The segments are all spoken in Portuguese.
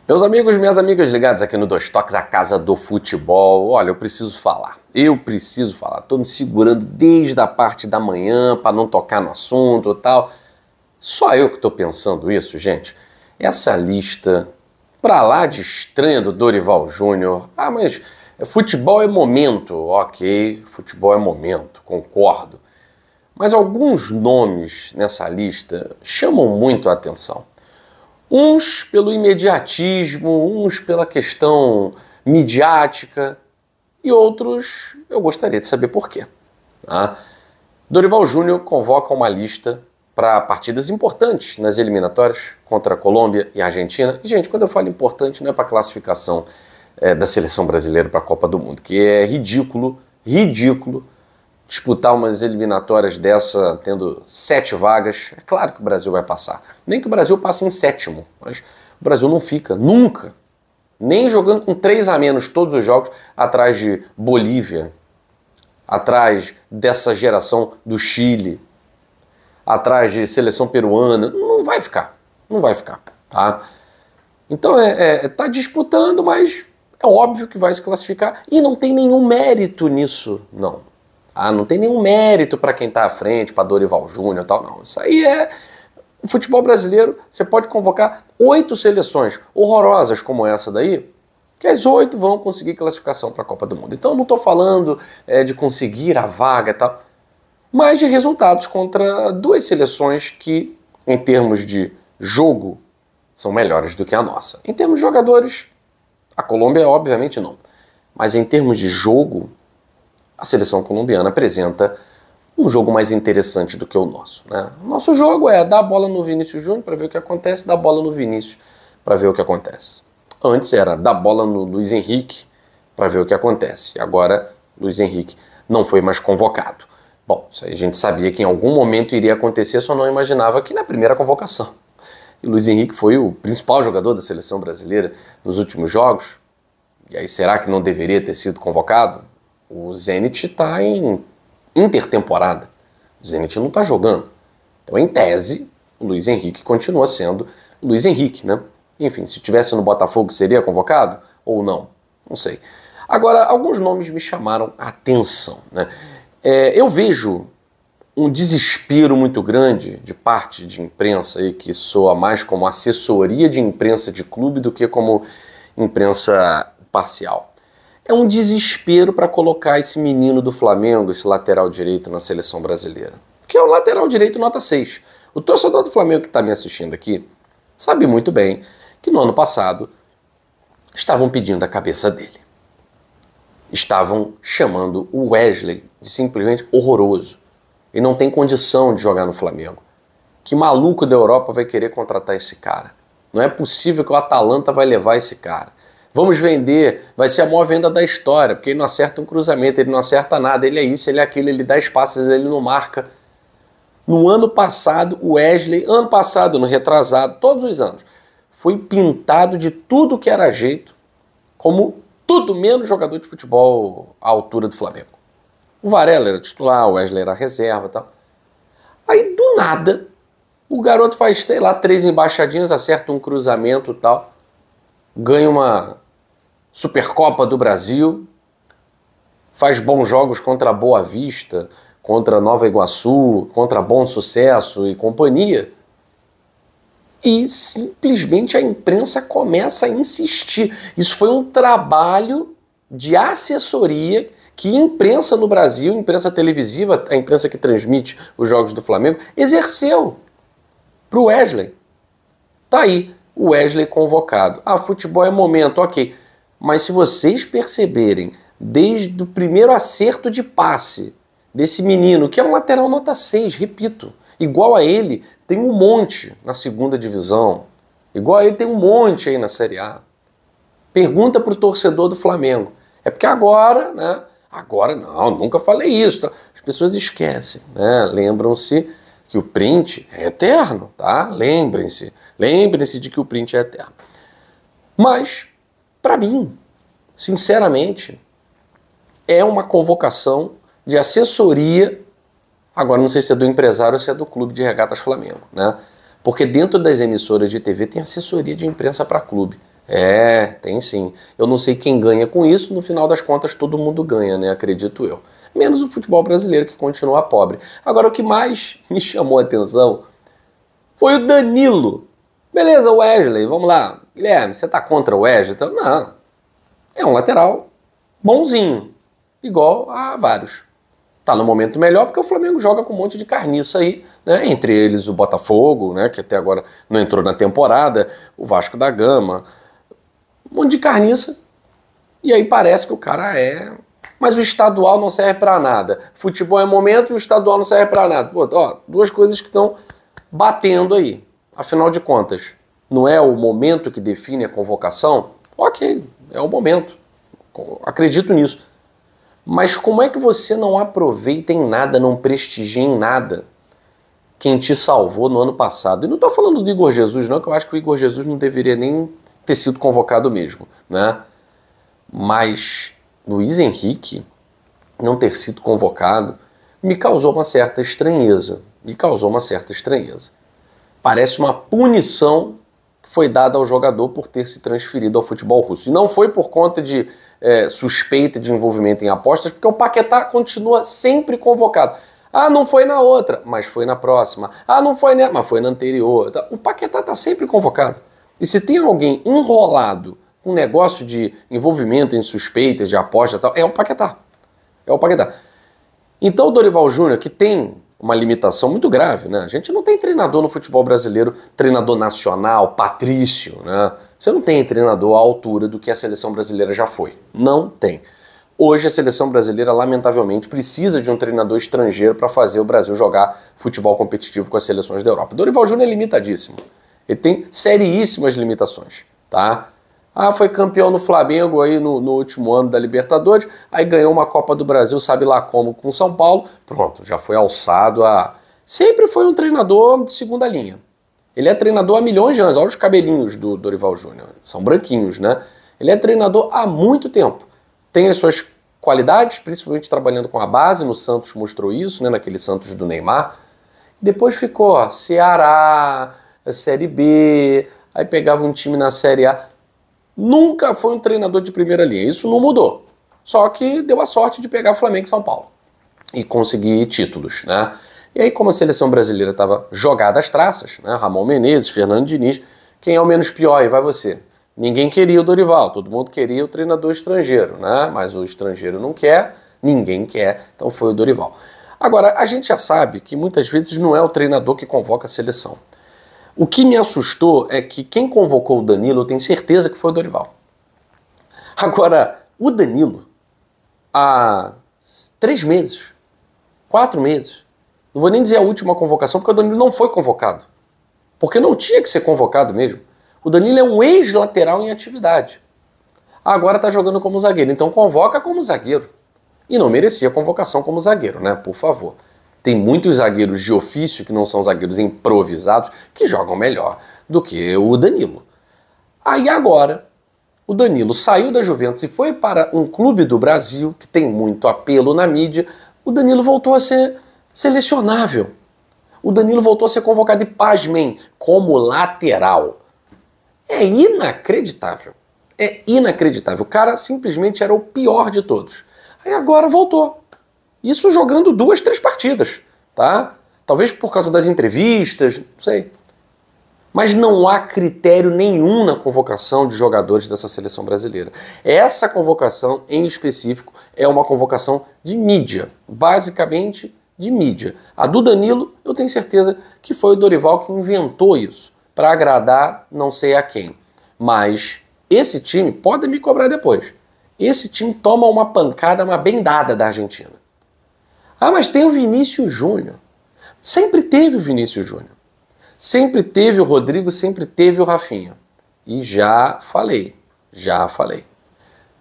Meus amigos, minhas amigas ligados aqui no Dois Toques, a casa do futebol. Olha, eu preciso falar. Tô me segurando desde a parte da manhã para não tocar no assunto e tal. Só eu que tô pensando isso, gente. Essa lista pra lá de estranha do Dorival Júnior. Ah, mas futebol é momento. Ok, futebol é momento, concordo. Mas alguns nomes nessa lista chamam muito a atenção. Uns pelo imediatismo, uns pela questão midiática e outros eu gostaria de saber por quê. Tá? Dorival Júnior convoca uma lista para partidas importantes nas eliminatórias contra a Colômbia e a Argentina. E, gente, quando eu falo importante, não é para classificação da seleção brasileira para a Copa do Mundo, que é ridículo disputar umas eliminatórias dessa tendo 7 vagas. É claro que o Brasil vai passar. Nem que o Brasil passe em 7º, mas o Brasil não fica, nunca. Nem jogando com 3 a menos todos os jogos, atrás de Bolívia, atrás dessa geração do Chile, atrás de seleção peruana. Não vai ficar, tá? Então tá disputando, mas é óbvio que vai se classificar e não tem nenhum mérito nisso, não. Não tem nenhum mérito para quem está à frente, para Dorival Júnior e tal, não. Isso aí é... O futebol brasileiro, você pode convocar 8 seleções horrorosas como essa daí, que as 8 vão conseguir classificação para a Copa do Mundo. Então eu não estou falando de conseguir a vaga e tal, mas de resultados contra 2 seleções que, em termos de jogo, são melhores do que a nossa. Em termos de jogadores, a Colômbia obviamente não. Mas em termos de jogo, a seleção colombiana apresenta um jogo mais interessante do que o nosso, né? O nosso jogo é dar a bola no Vinícius Júnior para ver o que acontece, dar a bola no Vinícius para ver o que acontece. Antes era dar a bola no Luiz Henrique para ver o que acontece. Agora, Luiz Henrique não foi mais convocado. Bom, isso aí a gente sabia que em algum momento iria acontecer, só não imaginava que na primeira convocação. E Luiz Henrique foi o principal jogador da seleção brasileira nos últimos jogos. E aí, será que não deveria ter sido convocado? O Zenit está em intertemporada. O Zenit não está jogando. Então, em tese, o Luiz Henrique continua sendo o Luiz Henrique, né? Enfim, se estivesse no Botafogo, seria convocado ou não? Não sei. Agora, alguns nomes me chamaram a atenção, né? Eu vejo um desespero muito grande de parte de imprensa aí, que soa mais como assessoria de imprensa de clube do que como imprensa parcial. É um desespero para colocar esse menino do Flamengo, esse lateral direito, na seleção brasileira. Que é um lateral direito nota 6. O torcedor do Flamengo que está me assistindo aqui sabe muito bem que no ano passado estavam pedindo a cabeça dele. Estavam chamando o Wesley de simplesmente horroroso. Ele não tem condição de jogar no Flamengo. Que maluco da Europa vai querer contratar esse cara? Não é possível que o Atalanta vai levar esse cara. Vamos vender, vai ser a maior venda da história, porque ele não acerta um cruzamento, ele não acerta nada, ele é isso, ele é aquilo, ele dá espaços, ele não marca. No ano passado, o Wesley, no retrasado, todos os anos, foi pintado de tudo que era jeito, como tudo menos jogador de futebol à altura do Flamengo. O Varela era titular, o Wesley era reserva e tal. Aí, do nada, o garoto faz, sei lá, 3 embaixadinhas, acerta um cruzamento e tal, ganha uma Supercopa do Brasil, faz bons jogos contra a Boa Vista, contra Nova Iguaçu, contra Bom Sucesso e companhia. E simplesmente a imprensa começa a insistir. Isso foi um trabalho de assessoria que a imprensa no Brasil, a imprensa televisiva, a imprensa que transmite os jogos do Flamengo, exerceu para o Wesley. Tá aí, o Wesley convocado. Futebol é momento, ok. Mas se vocês perceberem, desde o primeiro acerto de passe desse menino, que é um lateral nota 6, repito, igual a ele, tem um monte na segunda divisão, igual a ele tem um monte aí na Série A. Pergunta pro torcedor do Flamengo. É porque agora, né? Agora não, nunca falei isso. Tá? As pessoas esquecem, né? Lembram-se que o print é eterno, tá? Lembrem-se de que o print é eterno. Mas, para mim, sinceramente, é uma convocação de assessoria, agora não sei se é do empresário ou se é do Clube de Regatas Flamengo, né? Porque dentro das emissoras de TV tem assessoria de imprensa para clube. É, tem sim. Eu não sei quem ganha com isso, no final das contas todo mundo ganha, né? Acredito eu. Menos o futebol brasileiro, que continua pobre. Agora, o que mais me chamou a atenção foi o Danilo. Beleza, Wesley, vamos lá. Guilherme, você tá contra o Wesley? Então, não. É um lateral bonzinho, igual a vários. Tá no momento melhor porque o Flamengo joga com um monte de carniça aí, né? Entre eles o Botafogo, né? Que até agora não entrou na temporada, o Vasco da Gama, um monte de carniça. E aí parece que o cara é... Mas o estadual não serve pra nada. Futebol é momento e o estadual não serve pra nada. Pô, ó, duas coisas que estão batendo aí. Afinal de contas, não é o momento que define a convocação? Ok, é o momento. Acredito nisso. Mas como é que você não aproveita em nada, não prestigia em nada quem te salvou no ano passado? E não estou falando do Igor Jesus, não, que eu acho que o Igor Jesus não deveria nem ter sido convocado mesmo, né? Mas Luiz Henrique não ter sido convocado me causou uma certa estranheza. Parece uma punição que foi dada ao jogador por ter se transferido ao futebol russo. E não foi por conta de suspeita de envolvimento em apostas, porque o Paquetá continua sempre convocado. Ah, não foi na outra, mas foi na próxima. Ah, não foi nessa, mas foi na anterior. O Paquetá está sempre convocado. E se tem alguém enrolado com um negócio de envolvimento em suspeitas de aposta e tal, é o Paquetá. É o Paquetá. Então o Dorival Júnior, que tem uma limitação muito grave, né? A gente não tem treinador no futebol brasileiro, treinador nacional, patrício, né? Você não tem treinador à altura do que a seleção brasileira já foi. Não tem. Hoje a seleção brasileira, lamentavelmente, precisa de um treinador estrangeiro para fazer o Brasil jogar futebol competitivo com as seleções da Europa. Dorival Júnior é limitadíssimo. Ele tem seríssimas limitações, tá? Ah, foi campeão no Flamengo aí no último ano da Libertadores, aí ganhou uma Copa do Brasil, sabe lá como, com São Paulo. Pronto, já foi alçado a... Sempre foi um treinador de segunda linha. Ele é treinador há milhões de anos. Olha os cabelinhos do Dorival Júnior. São branquinhos, né? Ele é treinador há muito tempo. Tem as suas qualidades, principalmente trabalhando com a base. No Santos mostrou isso, né? Naquele Santos do Neymar. Depois ficou, ó, Ceará, Série B, aí pegava um time na Série A. Nunca foi um treinador de primeira linha. Isso não mudou. Só que deu a sorte de pegar Flamengo e São Paulo. E conseguir títulos, né? E aí, como a seleção brasileira estava jogada às traças, né? Ramon Menezes, Fernando Diniz, quem é o menos pior? Aí vai você. Ninguém queria o Dorival, todo mundo queria o treinador estrangeiro, né? Mas o estrangeiro não quer, ninguém quer, então foi o Dorival. Agora, a gente já sabe que muitas vezes não é o treinador que convoca a seleção. O que me assustou é que quem convocou o Danilo, eu tenho certeza que foi o Dorival. Agora, o Danilo, há 3 meses, 4 meses, não vou nem dizer a última convocação, porque o Danilo não foi convocado. Porque não tinha que ser convocado mesmo. O Danilo é um ex-lateral em atividade. Agora está jogando como zagueiro, então convoca como zagueiro. E não merecia convocação como zagueiro, né? Por favor. Tem muitos zagueiros de ofício, que não são zagueiros improvisados, que jogam melhor do que o Danilo. Aí agora, o Danilo saiu da Juventus e foi para um clube do Brasil, que tem muito apelo na mídia. O Danilo voltou a ser selecionável. O Danilo voltou a ser convocado e, pasmem, como lateral. É inacreditável. É inacreditável. O cara simplesmente era o pior de todos. Aí agora voltou. Isso jogando 2, 3 partidas, tá? Talvez por causa das entrevistas, não sei. Mas não há critério nenhum na convocação de jogadores dessa seleção brasileira. Essa convocação, em específico, é uma convocação de mídia. Basicamente, de mídia. A do Danilo, eu tenho certeza que foi o Dorival que inventou isso, para agradar não sei a quem. Mas esse time, pode me cobrar depois, esse time toma uma pancada, uma bendada da Argentina. Ah, mas tem o Vinícius Júnior. Sempre teve o Vinícius Júnior. Sempre teve o Rodrigo, sempre teve o Rafinha. E já falei.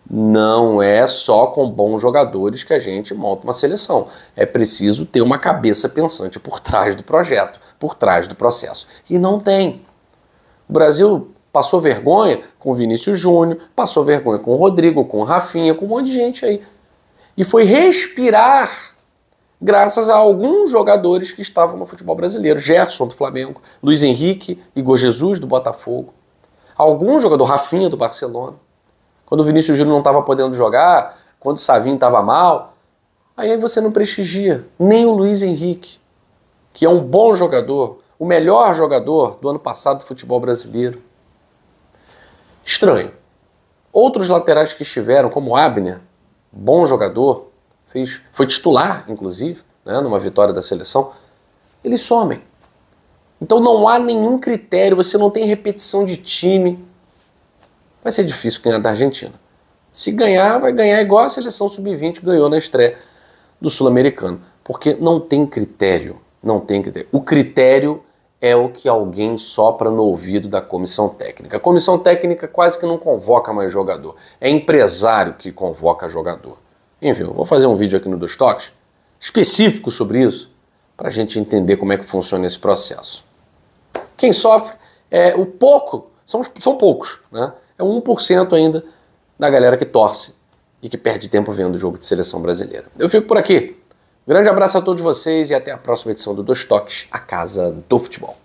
Não é só com bons jogadores que a gente monta uma seleção. É preciso ter uma cabeça pensante por trás do projeto, por trás do processo. E não tem. O Brasil passou vergonha com o Vinícius Júnior, passou vergonha com o Rodrigo, com o Rafinha, com um monte de gente aí. E foi respirar graças a alguns jogadores que estavam no futebol brasileiro. Gerson, do Flamengo, Luiz Henrique, Igor Jesus, do Botafogo. Algum jogador, Rafinha do Barcelona, quando o Vinícius Júnior não estava podendo jogar, quando o Savinho estava mal, aí você não prestigia nem o Luiz Henrique, que é um bom jogador, o melhor jogador do ano passado do futebol brasileiro. Estranho. Outros laterais que estiveram, como o Abner, bom jogador, foi titular, inclusive, né, numa vitória da seleção, eles somem. Então não há nenhum critério, você não tem repetição de time. Vai ser difícil ganhar da Argentina. Se ganhar, vai ganhar igual a seleção sub-20 ganhou na estreia do Sul-Americano. Porque não tem critério. Não tem critério. O critério é o que alguém sopra no ouvido da comissão técnica. A comissão técnica quase que não convoca mais jogador. É empresário que convoca jogador. Enfim, eu vou fazer um vídeo aqui no Dos Toques específico sobre isso, para a gente entender como é que funciona esse processo. Quem sofre é o pouco, são poucos, né? É 1% ainda da galera que torce e que perde tempo vendo o jogo de seleção brasileira. Eu fico por aqui. Grande abraço a todos vocês e até a próxima edição do Dos Toques, a Casa do Futebol.